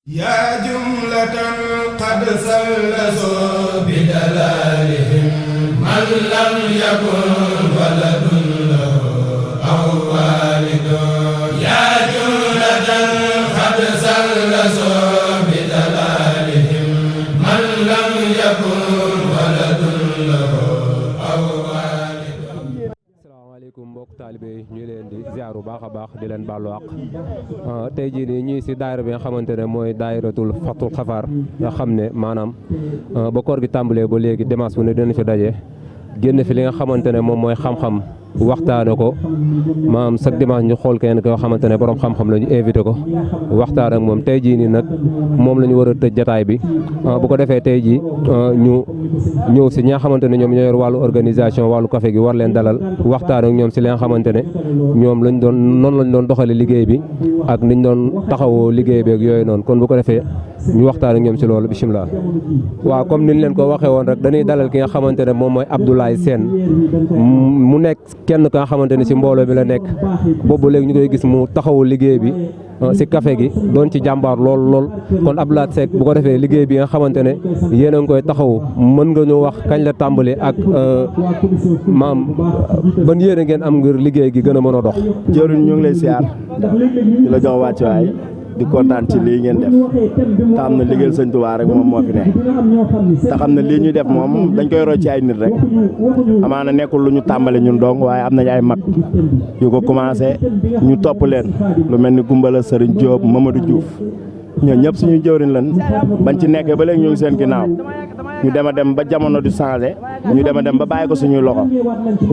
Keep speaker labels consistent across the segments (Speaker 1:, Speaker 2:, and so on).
Speaker 1: yaa jumlatan qad sallasoo bi dalaalihim man lam yakun waladun lahu aw waalidun yaa jumlatan qad sallasoo bi dalaalihim man lam yakun waladun lahu aw waalidun.
Speaker 2: Asalaamaaleykum mbokk taalibe yi ñu leen di ziar bu baax a baax di leen baalu àq tey jii nii ñuy si daayira bi nga xamante ne mooy daayiratul Fathul Xafaar nga xam ne maanaam ba koor gi tàmbalee ba léegi dimanche bu ne dinañ fi daje génn fi li nga xamante ne moom mooy xam-xam waxtaane ko maanaam chaque dimanche ñu xool kenn koo xamante ne borom xam-xam la ñu invité ko waxtaan ak moom tey jii nii nag moom la ñu war a tëj jataay bi bu ko defee tey jii ñu ñëw si ñi nga xamante ne ñoom ñoo yor wàllu organisation wàllu café gi war leen dalal waxtaan ak ñoom si li nga xamante ne ñoom lañ doon noonu lañ doon doxale liggéey bi ak niñ doon taxawoo liggéey bi ak yooyu noonu kon bu ko defee ñu waxtaan ak ñoom si loolu bisimilah. waaw comme niñ leen ko waxee woon rek dañuy dalal ki nga xamante ne moom mooy Abdoulaye Sène mu nekk kenn ka nga xamante ne si mbooloo mi la nekk boobu léegi ñu koy gis mu taxawu liggéey bi si café gi doon ci jàmbaar lool kon Abdoulaye Seck bu ko defee liggéey bi nga xamante ne yéen a ngi koy taxawu mën nga ñu wax kañ la tàmbali ak maam ban yéen a ngeen am ngir liggéey gi gën a mën a dox.
Speaker 3: jëruñ ñu ngi lay siyaar di la jox wàccuwaay di kontaan ci lii ngeen def te xam ne liggéeyal sëñ Tuubaa rek moom moo fi ne te xam ne lii ñuy def moom dañ koy roy ci ay nit rek amaana nekkul lu ñu tàmbali ñun dong waaye am nañ ay mag yu ko commencé ñu topp leen lu mel ni Gumbala Sëriñ Diop Mamadou Diouf ñoo ñëpp suñuy jëwriñ lan bañ ci nekkee ba léegi ñu ngi seen ginnaaw ñu dem a dem ba jamono di changé ñu dem a dem ba bàyyi ko suñuy loxo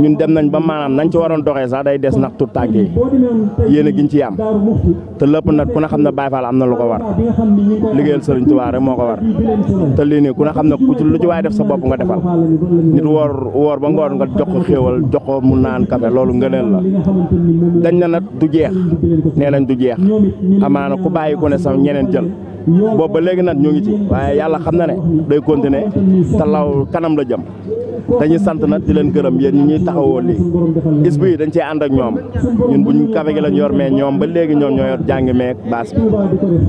Speaker 3: ñun dem nañ ba maanaam nañ ci waroon doxee sax day des ndax tout tànk yi yéen a giñ ci am te lépp nag ku ne xam ne Baye Fall am na lu ko war liggéeyal Sëriñ Tuubaa rek moo ko war te lii nii ku ne xam ne ku ci lu ci waay def sa bopp nga defal nit woor ba ngoon nga jox ko xéewal jox ko mu naan café loolu ngëneel la dañ na nag du jeex nee nañ du jeex amaana ku bàyyi ku ne sax ñeneen jël boobu ba léegi nag ñu ngi ci waaye yàlla xam na ne day continuer te law kanam la jëm dañuy sant nag di leen gërëm yéen ñi ñuy taxawoo lii is bi dañ cee ànd ak ñoom ñun buñ café gi lañ yor mais ñoom ba léegi ñoom ñoo yor jàngi meek baas bi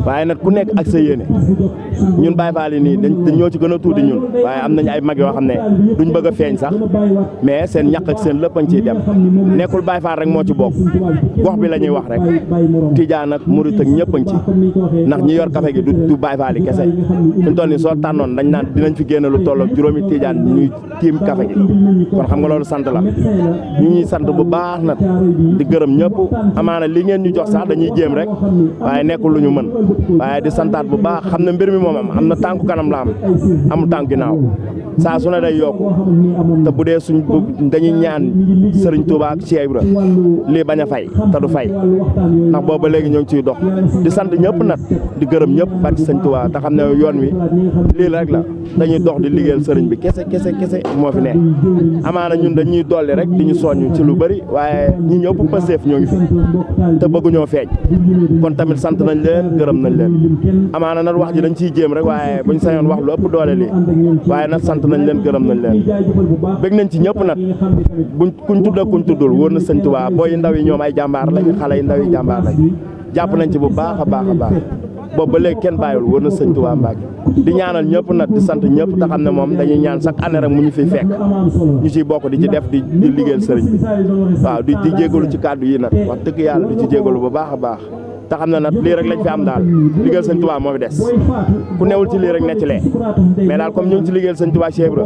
Speaker 3: waaye nag ku nekk ak sa yéene ñun Baye Fall yi nii dañ ñoo ci gën a tuuti ñun waaye am nañ ay mag yoo xam ne duñ bëgg a feeñ sax mais seen ñàq ak seen lépp a ngi ciy dem nekkul Baye Fall rek moo ci bokk gox bi la ñuy wax rek Tijaan ak Murit ak ñëpp a ngi ci ndax ñi yor café gi du Baye Fall yi kese fi mu toll nii soo tànnoon dañ naan dinañ fi génne lu toll ak juróomi Tijaan ñuy tiim café gi kon xam nga loolu sant la ñu ñuy sant bu baax nag di gërëm ñëpp amaana li ngeen ñu jox sax dañuy jéem rek waaye nekkul lu ñu mën waaye di santaat bu baax xam ne mbir mi moom am na tànku kanam la am amul tànk ginnaaw saa su ne day yokku te bu dee suñ dañuy ñaan Sëriñ Tuubaa ak Cheikh Ibra lii bañ a fay te du fay ndax boobu ba léegi ñoo ngi ciy dox di sant ñëpp nag di gërëm ñëpp barki Sëriñ Tuubaa te xam ne yoon wi lii rek la dañuy dox di liggéeyal sëriñ bi kese moo fi ne amaana ñun dañuy dolli rek di ñu soññ ci lu bëri waaye ñi ñëpp Pastef ñoo ngi fi te bëgguñoo feeñ kon tamit sant nañ leen gërëm nañ leen amaana nag wax ji dañ ciy jéem rek waaye buñ sañoon wax lu ëpp doole lii waaye nag sant nañ leen gërëm nañ leen bëgg nañ ci ñëpp nag kuñ tudd ak kuñ tuddul wóor na Sëñ Tuubaa booy ndaw yi ñoom ay jàmbaar lañ xale yi ndaw yi jàmbaar lañ jàpp nañ ci bu baax a baax a baax boobu ba léegi kenn bàyyiwul wóor na Sëñ Tuubaa Mbàkke di ñaanal ñëpp nag di sant ñëpp te xam ne moom dañuy ñaan chaque année rek mu ñu fiy fekk ñu ciy bokk di ci def di liggéeyal sëriñ bi waaw di jégalu ci kàddu yi nag wax dëgg yàlla di ci jégalu bu baax a baax te xam ne nag lii rek lañ fi am daal liggéeyal Sëñ Tuubaa moo fi des ku newul ci lii rek ne ci lee mais daal comme ñu ngi ci liggéeyal Sëñ Tuubaa Cheikh Ibra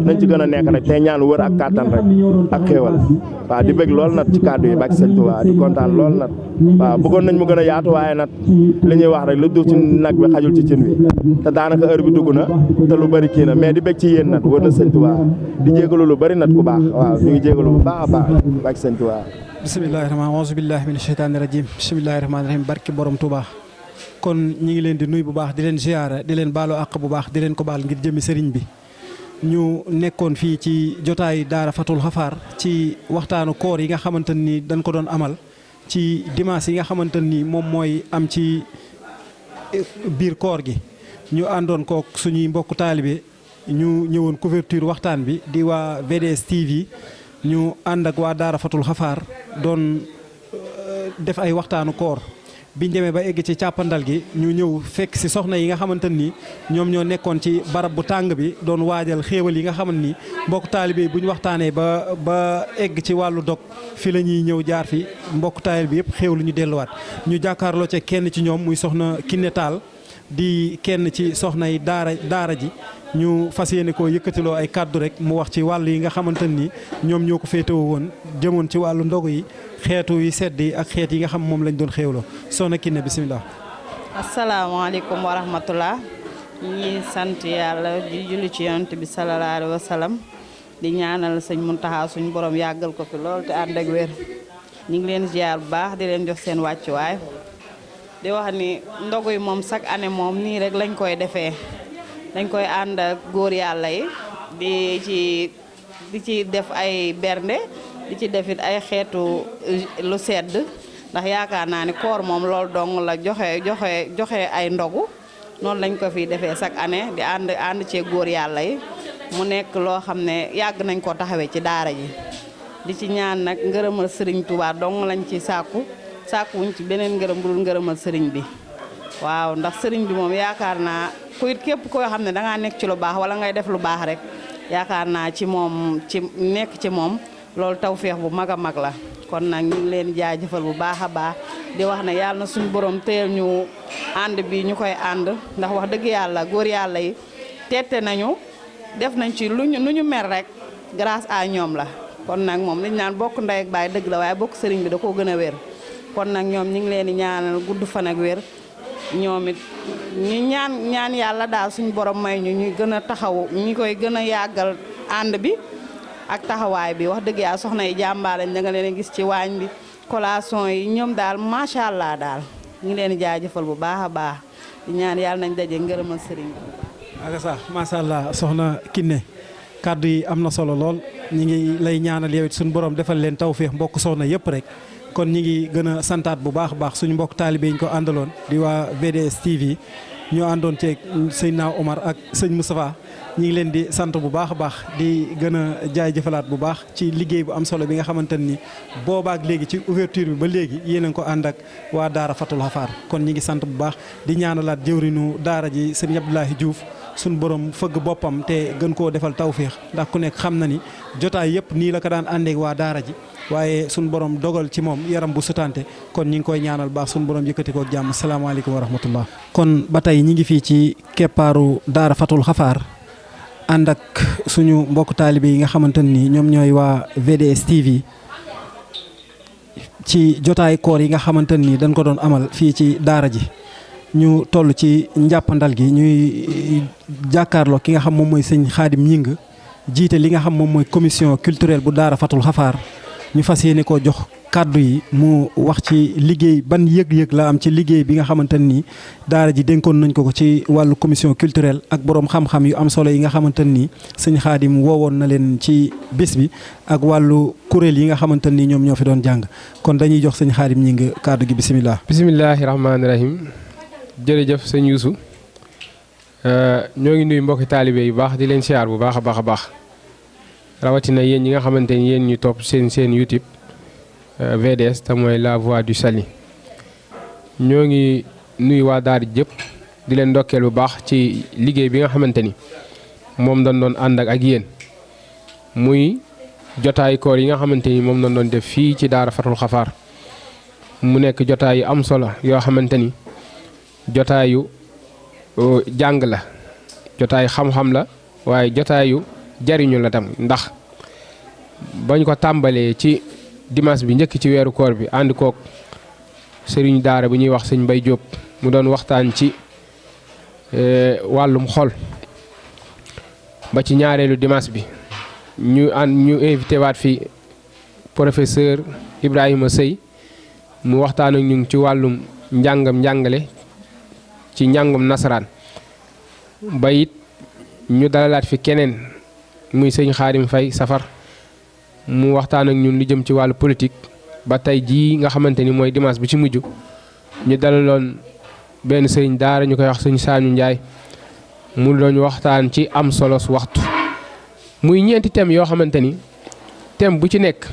Speaker 3: nañ ci gën a nekk rek tey ñaan wër ak kàttan rek ak xéewal waaw di bëgg lool nag ci kàddu yi bak Sëñ Tuubaa di kontaan lool nag waaw bëggoon nañ mu gën a yaatu waaye nag li ñuy wax rek lu duuf ci nag bi xajul ci cin wi te daanaka heure bi dugg na te lu bëri kii na mais di bëgg ci yéen nag wër na Sëñ Tuubaa di jégalu lu bëri nag ku baax waaw ñu ngi jégalu bu baax a baax bak Sëñ Tuubaa
Speaker 4: bisimilahi rahmaan auzu billahi mina sheytaani rajim bisimilahi rahmaani rahim barki borom Touba kon ñi ngi leen di nuy bu baax di leen ziyaara di leen baalu àq bu baax di leen ko baal ngir jëmi sëriñ bi ñu nekkoon fii ci jotaay daara Fathul Xafaar ci waxtaanu koor yi nga xamante ni dañ ko doon amal ci dimanche yi nga xamante ni moom mooy am ci biir koor gi ñu àndoon kook suñuy mbokku taalibe ñu ñëwoon couverture waxtaan bi di waa VDS TV ñu ànd ak waa daara Fathul Xafaar doon def ay waxtaanu koor biñ demee ba egg ci càppandal gi ñu ñëw fekk si soxna yi nga xamante ni ñoom ñoo nekkoon ci barab bu tàng bi doon waajal xéewal yi nga xamante ni mbokk taalibe bu ñu waxtaanee ba egg ci wàllu dog fi la ñuy ñëw jaar fi mbokk taalibe bi yëpp xéewlu ñu delluwaat ñu jàkkaarloo ca kenn ci ñoom muy soxna Kiné Tall di kenn ci soxna yi daara ji ñu fas yéene koo yëkkatiloo ay kàddu rek mu wax ci wàll yi nga xamante ni ñoom ñoo ko féetewoo woon jëmoon ci wàllu ndogu yi xeetu yi sedd yi ak xeet yi nga xam moom lañ doon xéewloo soxna Kiné bisimilah.
Speaker 5: asalaamaaleykum wa rahmatullah ñi sant yàlla di julli ci yonent bi salallaahu alayhi wa sallam di ñaanal sëñ Muntaxa suñu borom yàggal ko fi lool te ànd ak wér ñu ngi leen ziar bu baax di leen jox seen wàccuwaay di wax ni ndogu yi moom chaque année moom nii rek lañ koy defee dañ koy ànd ak góor yàlla yi di ci def ay bernde di ci defit ay xeetu lu sedd ndax yaakaar naa ni koor moom loolu dong la joxe ay ndogu noonu lañ ko fi defee chaque année di ànd cee góor yàlla yi mu nekk loo xam ne yàgg nañ ko taxawee ci daara ji di ci ñaan nag ngërëmal sëriñ Touba dong lañ ci sàkkuwuñ ci beneen ngërëm bu dul ngërëmal sëriñ bi waaw ndax sëriñ bi moom yaakaar naa kuyit képp koo xam ne dangaa nekk ci lu baax wala ngay def lu baax rek yaakaar naa ci moom ci nekk ci moom loolu tawféex bu mag a mag la kon nag ñu ngi leen jaajëfal bu baax a baax di wax ne yàlla na suñu borom téyel ñu ànd bi ñu koy ànd ndax wax dëgg yàlla góor yàlla yi tette nañu def nañ ci lu ñu mer rek grâce à ñoom la kon nag moom liñ naan bokk ndey ak baay dëgg la waaye bokk sëriñ bi da koo gën a wér kon nag ñoom ñu ngi leen di ñaanal gudd fan ak wér ñoom it ñu ñaan yàlla daal suñu borom may ñu gën a taxaw ñi koy gën a yàggal ànd bi ak taxawaay bi wax dëgg yàlla soxna yi jàmbaar lañ da nga leen gis ci waañ bi collation yi ñoom daal macha allah daal ñu ngi leen di jaajëfal bu baax a baax di ñaan yàlla nañ daje ngërëmal sëriñ bi.
Speaker 4: ak sax macha allah soxna Kiné kàddu yi am na solo lool ñi ngi lay ñaanal yow it suñu borom defal leen tawféex mbokk soxna yëpp rek. kon ñi ngi gën a santaat bu baax a baax suñu mbokk taalibe yi ñu ko àndaloon di waa VDS TV ñu àndoon ceeg sëñ Naaw Omar ak sëñ Moustapha ñi ngi leen di sant bu baax a baax di gën a jaajëfalaat bu baax ci liggéey bu am solo bi nga xamante ni boobaak léegi ci ouverture bi ba léegi yéen a ngi ko ànd ak waa Daara Fatul Xafaar kon ñi ngi sant bu baax di ñaanalaat jëwrinu daara ji sëñ Abdoulahi Diouf suñu borom fëgg boppam te gën koo defal tawféex ndax ku nekk xam na ni jotaay yëpp nii la ko daan àndeek waa daara ji waaye suñu borom dogal ci moom yaram bu sutante kon ñi ngi koy ñaanal baax suñu borom yëkkati ko ak jàmm salaamaaleykum wa rahmatullah kon ba tey ñi ngi fii ci keppaaru Daara Fatul Xafaar ànd ak suñu mbokk taalibe yi nga xamante ni ñoom ñooy waa VDS TV ci jotaay koor yi nga xamante ni dañ ko doon amal fii ci daara ji ñu toll ci njàppandal gi ñuy jàkkaarloo ki nga xam moom mooy sëñ Xaadim Ñing jiite li nga xam moom mooy commission culturelle bu Daara Fatul Xafaar ñu fas yéene koo jox kàddu yi mu wax ci liggéey ban yëg-yëg la am ci liggéey bi nga xamante ni daara ji dénkoon nañ ko ci wàllu commission culturelle ak borom xam-xam yu am solo yi nga xamante ni sëñ Xaadim woowoon na leen ci bés bi ak wàllu kuréel yi nga xamante ni ñoom ñoo fi doon jàng kon dañuy jox sëñ Xaadim Ñing kàddu gi bisimilah.
Speaker 6: bisimilahi rahmaani rahim jërëjëf sëñ Youssou ñoo ngi nuyu mbokki taalibe yu baax di leen siyaar bu baax a baax a baax rawatina yéen ñi nga xamante ni yéen ñu topp seen YouTube VDS te mooy la voix du Saly ñoo ngi nuyu waa daara jëpp di leen ndokkeel bu baax ci liggéey bi nga xamante ni moom dañ doon ànd ak yéen muy jotaay koor yi nga xamante ni moom dañ doon def fii ci Daara Fatul Xafaar mu nekk jotaay yu am solo yoo xamante ni jotaayu jàng la jotaay xam-xam la waaye jotaayu jariñu la tam ndax bañ ko tàmbalee ci dimanche bi njëkk ci weeru koor bi ànd kook sëriñ daara bu ñuy wax sëñ Mbay Jóob mu doon waxtaan ci wàllum xol ba ci ñaareelu dimanche bi ñu invité waat fi professeur Ibrahima Sëy mu waxtaan ak ñu ci wàllum njàngale ci njàngum nasaraan ba it ñu dalalaat fi keneen muy sëñ Xaadim Fay Safar mu waxtaan ak ñun lu jëm ci wàllu politique ba tey jii nga xamante ni mooy dimanche bi ci mujj ñu dalaloon benn sëriñ daara ñu koy wax sëñ Saañu Njaay mu doon waxtaan ci am solos waxtu muy ñeenti thèmes yoo xamante ni thème bu ci nekk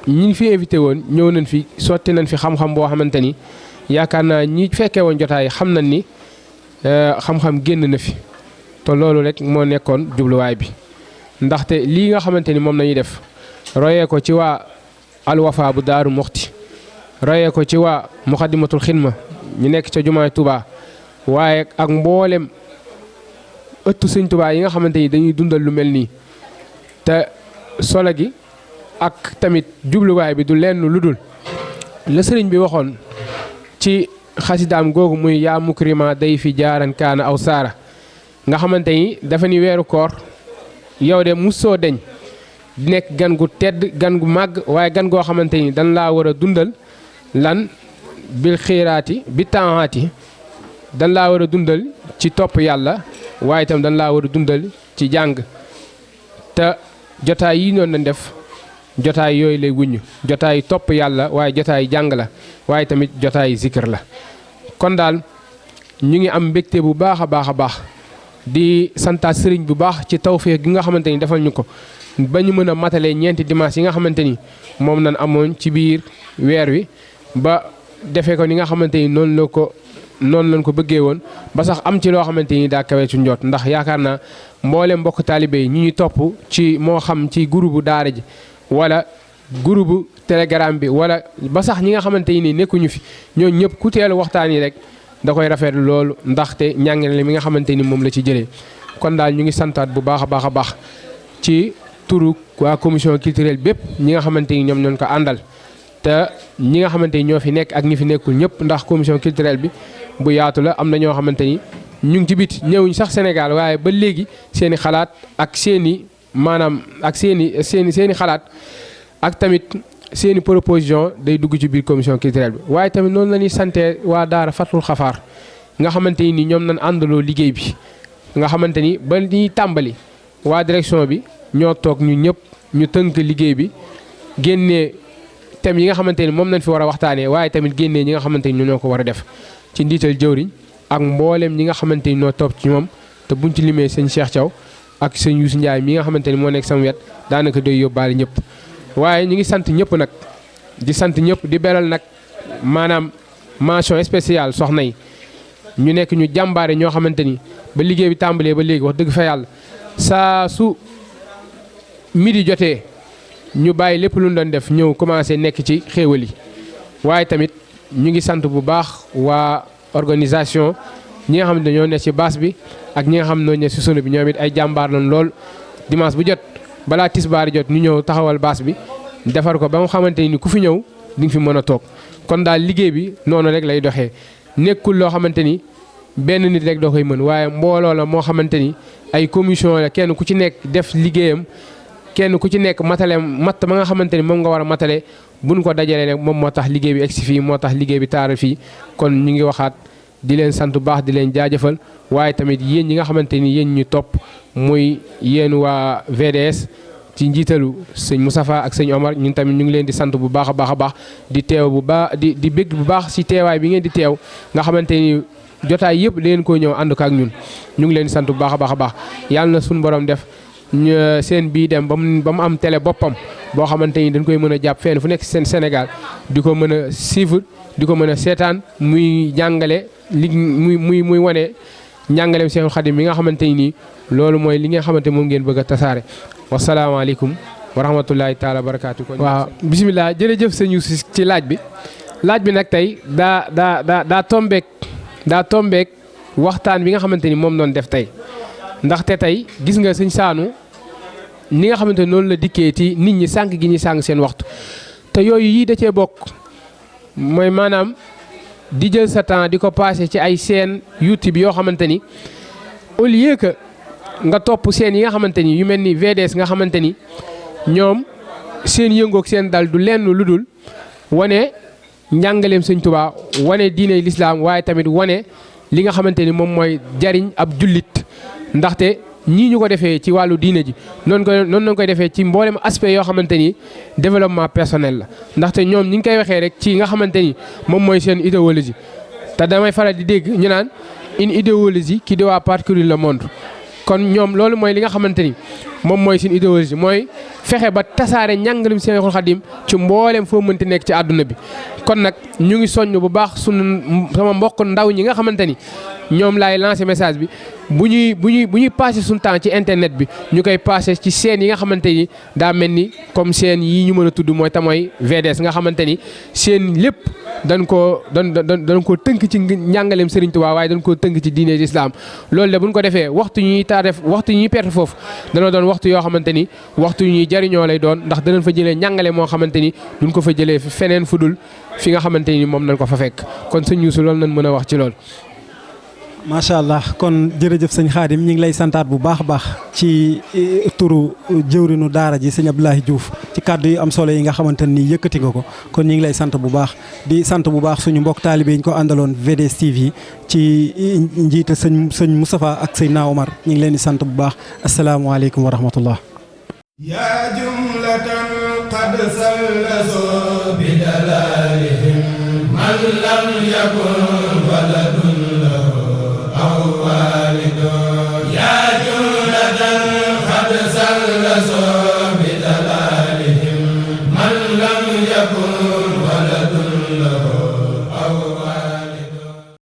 Speaker 6: ñi fi invité woon ñëw nañ fi sotti nañ fi xam-xam boo xamante ni yaakaar naa ñi fekkee woon jotaay xam nañ ni xam-xam génn na fi te loolu rek moo nekkoon jubluwaay bi ndaxte lii nga xamante ni moom nañuy def royee ko ci waa alwafa bu Daaru Muxti royee ko ci waa muxaddimatul xidma ñu nekk ca jumaay Touba waaye ak mboolem ëttu sëñ Touba yi nga xamante ni dañuy dundal lu mel nii te solo gi ak tamit jubluwaay bi du lenn lu dul la sëriñ bi waxoon ci xasidaam googu muy yaa mukrima day fi jaaran kaana aw saara nga xamante ni dafa ni weeru koor yow de musoo deñ di nekk gan gu tedd gan gu màgg waaye gan goo xamante ni dañ laa war a dundal lan bil xiiraati bi taahaati dañ laa war a dundal ci topp yàlla waaye itam dañ laa war a dundal ci jàng te jotaay yi noonu lañ def jotaay yooyu lay wuññu jotaay topp yàlla waaye jotaay jàng la waaye tamit jotaay zikr la kon daal ñu ngi am mbégte bu baax a baax a baax di santaat sëriñ bu baax ci tawfeex gi nga xamante ni defal ñu ko ba ñu mën a matalee ñeenti dimanche yi nga xamante ni moom nañ amoon ci biir weer wi ba defee ko ni nga xamante ni noonu lañ ko bëggee woon ba sax am ci loo xamante ni daa kawee ci njoot ndax yaakaar naa mboolem mbokk taalibe yi ñi ñuy topp ci moo xam ci groupe daara ji wala groupe telegram bi wala ba sax ñi nga xamante ni nekkuñu fi ñoo ñëpp ku teelu waxtaan yi rek da koy rafetlu loolu ndaxte njàngale mi nga xamante ni moom la ci jëlee kon daal ñu ngi santaat bu baax a baax a baax ci turu waa commission culturelle bépp ñi nga xamante ni ñoom ñoo ko àndal te ñi nga xamante ni ñoo fi nekk ak ñi fi nekkul ñëpp ndax commission culturelle bi bu yaatu la am na ñoo xamante ni ñu ngi ci biti ñëwuñ sax Sénégal waaye ba léegi seen i xalaat ak seen i maanaam ak seen i xalaat ak tamit seen i proposition day dugg ci biir commission culturelle bi waaye tamit noonu la ñuy sante waa daara Fatul Xafaar nga xamante ni ñoom nañ àndaloo liggéey bi nga xamante ni ba ñuy tàmbali waa direction bi ñoo toog ñu ñëpp ñu tënk liggéey bi génnee thèmes yi nga xamante ni moom nañ fi war a waxtaanee waaye tamit génnee ñi nga xamante ni ñoo ko war a def ci ndiital jëwriñ ak mboolem ñi nga xamante ni ñoo topp ci moom te buñ ci limee sëñ Cheikh Thiaw ak sëñ Youssou Ndiaye mi nga xamante ni moo nekk sama wet daanaka doy yóbbaale ñëpp waaye ñu ngi sant ñëpp nag di sant ñëpp di beral nag maanaam mention spéciale soxna yi ñu nekk ñu jàmbaare ñoo xamante ni ba liggéey bi tàmbalee ba léegi wax dëgg fa yàlla saa su midi jotee ñu bàyyi lépp lu ñu doon def ñëw commencé nekk ci xéewal yi waaye tamit ñu ngi sant bu baax waa organisation ñi nga xam ne ñoo ne ci baas bi ak ñi nga xam ne ñoo ne ci sono bi ñoom it ay jàmbaar lañ lool dimanche bu jot balaa tisbaar jot ñu ñëw taxawal baas bi defar ko ba nga xamante ni ku fi ñëw di nga fi mën a toog kon daal liggéey bi noonu rek lay doxee nekkul loo xamante ni benn nit rek doo koy mën waaye mbooloo la moo xamante ni ay commission la kenn ku ci nekk def liggéeyam kenn ku ci nekk matale matt ma nga xamante ni moom nga war a matale buñ ko dajalee nag moom moo tax liggéey bi egsi fii moo tax liggéey bi taaral fii kon ñu ngi waxaat di leen sant bu baax di leen jaajëfal waaye tamit yéen ñi nga xamante ni yéen ñu topp muy yéen waa VDS ci njiitalu sëñ Moustapha ak sëñ Omar ñun tamit ñu ngi leen di sant bu baax a baax a baax di teew bu baax di bégg bu baax si teewaay bi ngeen di teew nga xamante ni jotaay yëpp da ngeen koo ñëw ànd ko ak ñun ñu ngi leen di sant bu baax a baax a baax yàlla na suñu borom def seen bii dem ba mu am télé boppam boo xamante ni dañ koy mën a jàpp fenn fu nekk seen Sénégal di ko mën a suivre di ko mën a seetaan muy jàngale li muy wane njàngaleem Seexul Xadim mi nga xamante ni loolu mooy li nga xamante moom ngeen bëgg a tasaare wasalaamaaleykum wa rahmatullahi taala wa barakaatu. waaw bisimilah jërëjëf sëñ Youssou ci laaj bi nag tey daa tombeek waxtaan bi nga xamante ni moom doon def tey ndaxte tey gis nga sëñ Saanu ni nga xamante noonu la dikkee ci nit ñi sànq gi ñuy sànq seen waxtu te yooyu yii da cee bokk mooy maanaam di jël sa temps di ko passé ci ay chaîne YouTube yoo xamante ni au lieu que nga topp seen yi nga xamante ni yu mel ni VDS nga xamante ni ñoom seen yëngoog seen dal du lenn lu dul wane njàngaleem sëñ Tuubaa wane diine lislaam waaye tamit wane li nga xamante ni moom mooy jariñ ab jullit ndaxte ñii ñu ko defee ci wàllu diine ji noonu lañ koy defee ci mboolem aspect yoo xamante ni développement personnel la ndaxte ñoom ñi ngi koy waxee rek ci nga xamante ni moom mooy seen idéologie te damay faral di dégg ñu naan une idéologie qui doit parcourir le monde kon ñoom loolu mooy li nga xamante ni moom mooy seen idéologie mooy fexe ba tasaare njàngalem Seexul Xadim ci mbooleem foo mënti nekk ci àdduna bi. kon nag ñu ngi soññ bu baax sama mbokk ndaw ñi nga xamante ni ñoom laay lancer message bi bu ñuy passé suñu temps ci internet bi ñu koy passé ci chaîne yi nga xamante ni daa mel ni comme chaîne yi ñu mën a tudd mooy tamooy VDS nga xamante ni seen lépp dañ koo tënk ci njàngaleem Serigne Touba waaye dañ koo tënk ci diine l'islam loolu de buñ ko defee waxtu ñuy perte foofu dana doon waxtu yoo xamante ni waxtu ñuy jariñoo lay doon ndax danañ fa jëlee njàngale moo xamante ni duñ ko fa jëlee feneen fudul fi nga xamante ni moom nañ ko fa fekk kon sëñ Youssou loolu nañ mën a wax ci loolu.
Speaker 4: macha allah kon jërëjëf sëñ Khadim ñu ngi lay santaat bu baax a baax ci turu jëwrinu daara ji sëñ Abdoulaye Diouf ci kàddu yu am solo yi nga xamante ni yëkkati nga ko kon ñu ngi lay sant bu baax di sant bu baax suñu mbokk taalibe yi ñu ko àndaloon VDS TV ci njiite sëñ Moustapha ak sëñ Naa Omar ñu ngi leen di sant bu baax asalaamaaleykum wa rahmatullah.
Speaker 1: yaa jumlatan qad sallaso bi dalalihim man lam yakun waladun yaa jumlatan qad sallaso